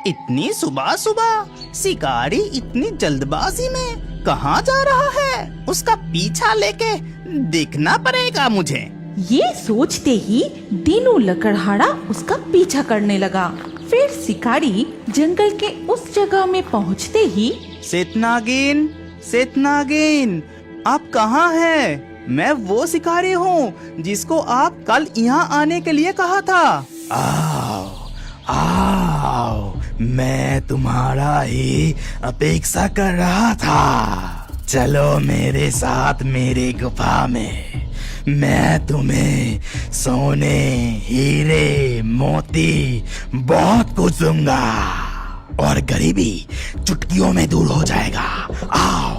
इतनी सुबह सुबह शिकारी इतनी जल्दबाजी में कहाँ जा रहा है? उसका पीछा लेके देखना पड़ेगा मुझे। ये सोचते ही दीनू लकड़हारा उसका पीछा करने लगा। फिर शिकारी जंगल के उस जगह में पहुँचते ही, सेतनागिन, सेतनागिन, आप कहाँ हैं? मैं वो शिकारी हूँ जिसको आप कल यहाँ आने के लिए कहा था। आओ, आओ, मैं तुम्हारा ही अपेक्षा कर रहा था। चलो मेरे साथ मेरे गुफा में, मैं तुम्हें सोने, हीरे, मोती बहुत कुछ दूंगा और गरीबी चुटकियों में दूर हो जाएगा। आओ।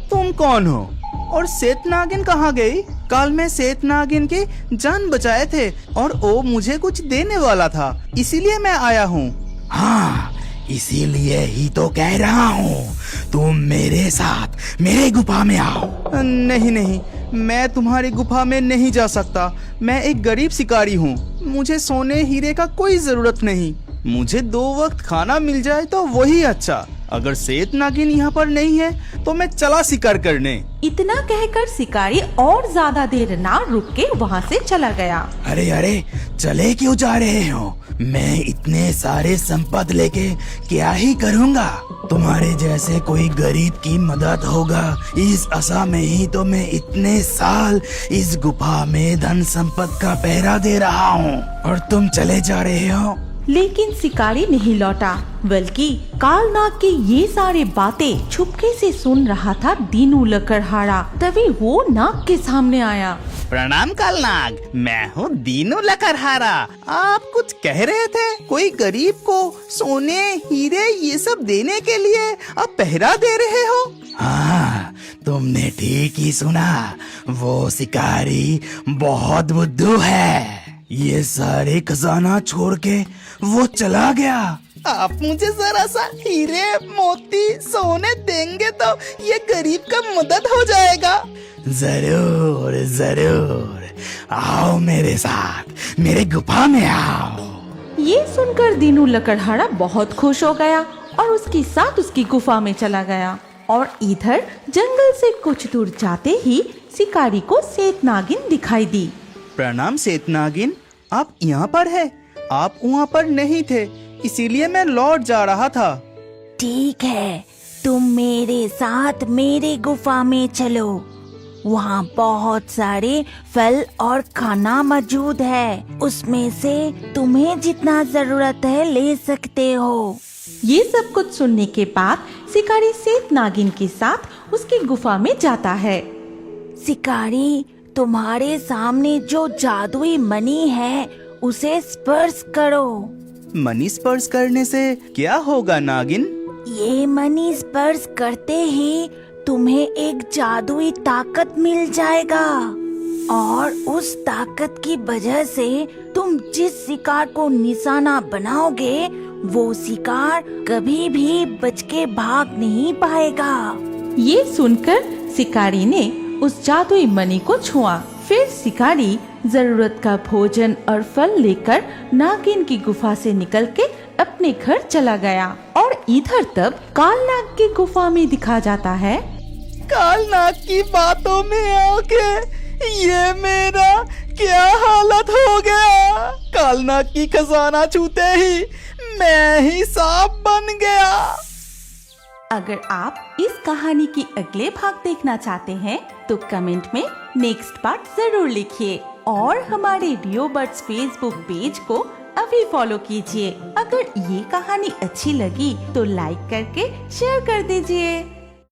तुम कौन हो और सेतनागिन कहाँ गई? कल मैं सेतनागिन की जान बचाए थे और वो मुझे कुछ देने वाला था, इसीलिए मैं आया हूँ। हाँ, इसीलिए ही तो कह रहा हूँ, तुम मेरे साथ मेरे गुफा में आओ। नहीं नहीं, मैं तुम्हारी गुफा में नहीं जा सकता। मैं एक गरीब शिकारी हूँ, मुझे सोने हीरे का कोई जरूरत नहीं। मुझे 2 वक्त खाना मिल जाए तो वही अच्छा। अगर सेतनागिन यहाँ पर नहीं है तो मैं चला शिकार करने। इतना कहकर शिकारी और ज्यादा देर ना रुक के वहाँ से चला गया। अरे अरे, चले क्यों जा रहे हो? मैं इतने सारे संपत्ति लेके क्या ही करूँगा? तुम्हारे जैसे कोई गरीब की मदद होगा, इस आशा में ही तो मैं इतने साल इस गुफा में धन संपत्ति का पहरा दे रहा हूँ और तुम चले जा रहे हो। लेकिन शिकारी नहीं लौटा, बल्कि कालनाग की ये सारी बातें छुपके से सुन रहा था दीनू लकड़हारा। तभी वो नाग के सामने आया। प्रणाम कालनाग, मैं हूँ दीनू लकड़हारा। आप कुछ कह रहे थे, कोई गरीब को सोने, हीरे ये सब देने के लिए आप पहरा दे रहे हो? हाँ, तुमने ठीक ही सुना। वो शिकारी बहुत बुद्धू है। ये सारे खजाना छोड़ के वो चला गया। आप मुझे जरा सा हीरे, मोती, सोने देंगे तो ये गरीब का मदद हो जाएगा। जरूर जरूर, आओ मेरे साथ, मेरे गुफा में आओ। ये सुनकर दीनू लकड़हारा बहुत खुश हो गया और उसके साथ उसकी गुफा में चला गया। और इधर जंगल से कुछ दूर जाते ही शिकारी को सेतनागिन दिखाई दी। प्रणाम सेतनागिन, आप यहाँ पर है? आप वहाँ पर नहीं थे, इसीलिए मैं लौट जा रहा था। ठीक है, तुम मेरे साथ मेरे गुफा में चलो। वहाँ बहुत सारे फल और खाना मौजूद है, उसमें से तुम्हें जितना जरूरत है ले सकते हो। ये सब कुछ सुनने के बाद शिकारी सेतनागिन के साथ उसकी गुफा में जाता है। शिकारी, तुम्हारे सामने जो जादुई मणि है उसे स्पर्श करो। मणि स्पर्श करने से क्या होगा नागिन? ये मणि स्पर्श करते ही तुम्हें एक जादुई ताकत मिल जाएगा और उस ताकत की वजह से तुम जिस शिकार को निशाना बनाओगे वो शिकार कभी भी बच के भाग नहीं पाएगा। ये सुनकर शिकारी ने उस जादुई मणि को छुआ। फिर शिकारी जरूरत का भोजन और फल लेकर नागिन की गुफा से निकल के अपने घर चला गया। और इधर तब कालनाग की गुफा में दिखा जाता है। कालनाग की बातों में आके ये मेरा क्या हालत हो गया? कालनाग की खजाना छूते ही मैं ही सांप बन गया। अगर आप इस कहानी की अगले भाग देखना चाहते हैं तो कमेंट में नेक्स्ट पार्ट जरूर लिखिए और हमारे रियो बर्ड्स फेसबुक पेज को अभी फॉलो कीजिए। अगर ये कहानी अच्छी लगी तो लाइक करके शेयर कर दीजिए।